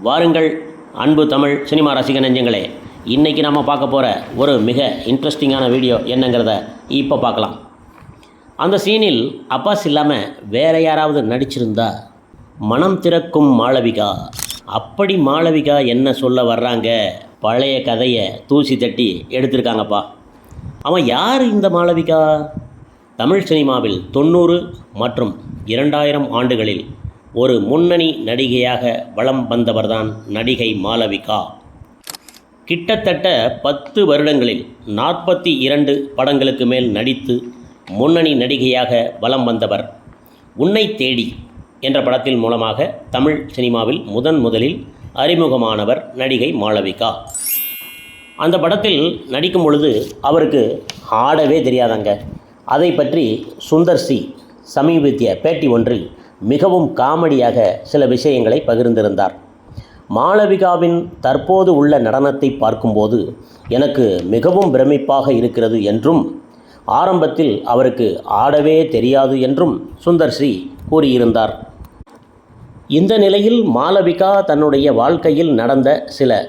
வாருங்கள் அன்பு தமிழ் சினிமா ரசிக நெஞ்சங்களே, இன்றைக்கி நம்ம பார்க்க போகிற ஒரு மிக இன்ட்ரெஸ்டிங்கான வீடியோ என்னங்கிறத இப்போ பார்க்கலாம். அந்த சீனில் அப்பாஸ் இல்லாமல் வேறு யாராவது நடிச்சிருந்தா, மனம் திறக்கும் மாளவிகா, அப்படி மாளவிகா என்ன சொல்ல வர்றாங்க, பழைய கதையை தூசி தட்டி எடுத்திருக்காங்கப்பா. அவன் யார் இந்த மாளவிகா? தமிழ் சினிமாவில் 90 மற்றும் 2000 ஆண்டுகளில் ஒரு முன்னணி நடிகையாக வலம் வந்தவர்தான் நடிகை மாளவிகா. கிட்டத்தட்ட 10 வருடங்களில் 42 படங்களுக்கு மேல் நடித்து முன்னணி நடிகையாக வலம் வந்தவர். உன்னை தேடி என்ற படத்தின் மூலமாக தமிழ் சினிமாவில் முதலில் அறிமுகமானவர் நடிகை மாளவிகா. அந்த படத்தில் நடிக்கும் பொழுது அவருக்கு ஆடவே தெரியாதாங்க. அதை பற்றி சுந்தர் சி சமீபத்திய பேட்டி ஒன்றில் மிகவும் காமெடியாக சில விஷயங்களை பகிர்ந்திருந்தார். மாளவிகாவின் தற்போது உள்ள நடனத்தை பார்க்கும்போது எனக்கு மிகவும் பிரமிப்பாக இருக்கிறது என்றும், ஆரம்பத்தில் அவருக்கு ஆடவே தெரியாது என்றும் சுந்தர் சி கூறியிருந்தார். இந்த நிலையில் மாளவிகா தன்னுடைய வாழ்க்கையில் நடந்த சில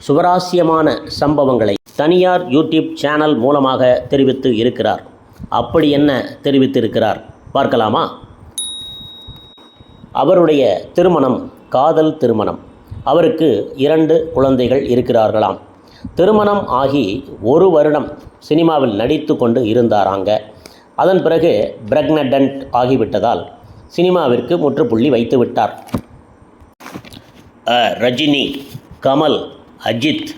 சுவாரஸ்யமான சம்பவங்களை தனியார் யூடியூப் சேனல் மூலமாக தெரிவித்து இருக்கிறார். அப்படி என்ன தெரிவித்திருக்கிறார் பார்க்கலாமா? அவருடைய திருமணம் காதல் திருமணம். அவருக்கு 2 குழந்தைகள் இருக்கிறார்களாம். திருமணம் ஆகி 1 வருடம் சினிமாவில் நடித்து கொண்டு இருந்தாராங்க. அதன் பிறகு பிரெக்னடன்ட் ஆகிவிட்டதால் சினிமாவிற்கு முற்றுப்புள்ளி வைத்து விட்டார். ரஜினி, கமல், அஜித்,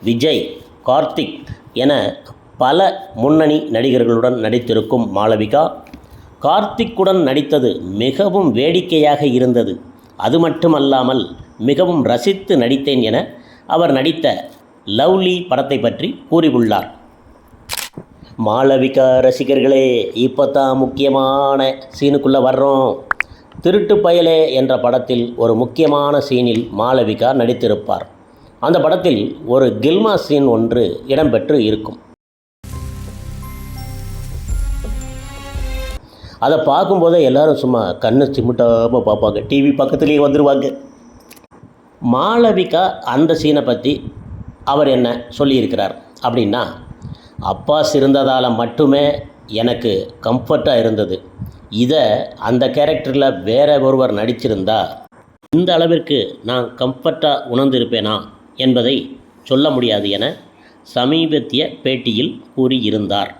விஜய், கார்த்திக் என பல முன்னணி நடிகர்களுடன் நடித்திருக்கும் மாளவிகா, கார்த்திக்குடன் நடித்தது மிகவும் வேடிக்கையாக இருந்தது. அது மட்டுமல்லாமல் மிகவும் ரசித்து நடித்தேன் என அவர் நடித்த லவ்லி படத்தை பற்றி கூறியுள்ளார். மாளவிகா ரசிகர்களே, இப்போ தான் முக்கியமான சீனுக்குள்ளே வர்றோம். திருட்டு பயலே என்ற படத்தில் ஒரு முக்கியமான சீனில் மாளவிகா நடித்திருப்பார். அந்த படத்தில் ஒரு கில்மா சீன் ஒன்று இடம்பெற்று இருக்கும். அதை பார்க்கும்போதே எல்லோரும் சும்மா கண்ணை சிமிட்டாமல் பார்ப்பாங்க, டிவி பக்கத்துலேயே வந்துடுவாங்க. மாளவிகா அந்த சீனை பற்றி அவர் என்ன சொல்லியிருக்கிறார் அப்படின்னா, அப்பாஸ் இருந்ததால் மட்டுமே எனக்கு கம்ஃபர்ட்டாக இருந்தது. இதை அந்த கேரக்டரில் வேற ஒருவர் நடிச்சிருந்தா இந்த அளவிற்கு நான் கம்ஃபர்ட்டாக உணர்ந்திருப்பேனா என்பதை சொல்ல முடியாது என சமீபத்திய பேட்டியில் கூறியிருந்தார்.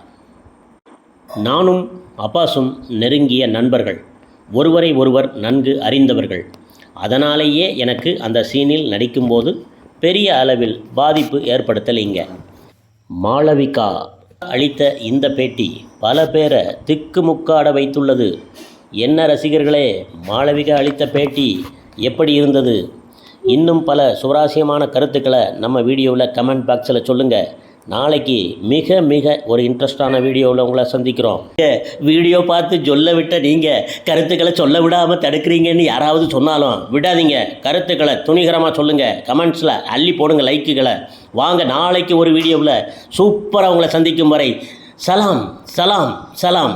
நானும் அப்பாஸும் நெருங்கிய நண்பர்கள், ஒருவரை ஒருவர் நன்கு அறிந்தவர்கள். அதனாலேயே எனக்கு அந்த சீனில் நடிக்கும்போது பெரிய அளவில் பாதிப்பு ஏற்படுத்தலைங்க. மாளவிகா அளித்த இந்த பேட்டி பல பேரை திக்குமுக்காட வைத்துள்ளது. என்ன ரசிகர்களே, மாளவிகா அளித்த பேட்டி எப்படி இருந்தது? இன்னும் பல சுவாரஸ்யமான கருத்துக்களை நம்ம வீடியோவில் கமெண்ட் பாக்ஸில் சொல்லுங்கள். நாளைக்கு மிக ஒரு இன்ட்ரெஸ்டான வீடியோவில் உங்களை சந்திக்கிறோம். வீடியோ பார்த்து சொல்ல விட்ட நீங்கள் கருத்துக்களை சொல்ல விடாமல் தடுக்கிறீங்கன்னு யாராவது சொன்னாலும் விடாதீங்க. கருத்துக்களை துணிகரமாக சொல்லுங்கள், கமெண்ட்ஸில் அள்ளி போடுங்க லைக்குகளை. வாங்க நாளைக்கு ஒரு வீடியோவில் சூப்பராக உங்களை சந்திக்கும் வரை சலாம் சலாம் சலாம்.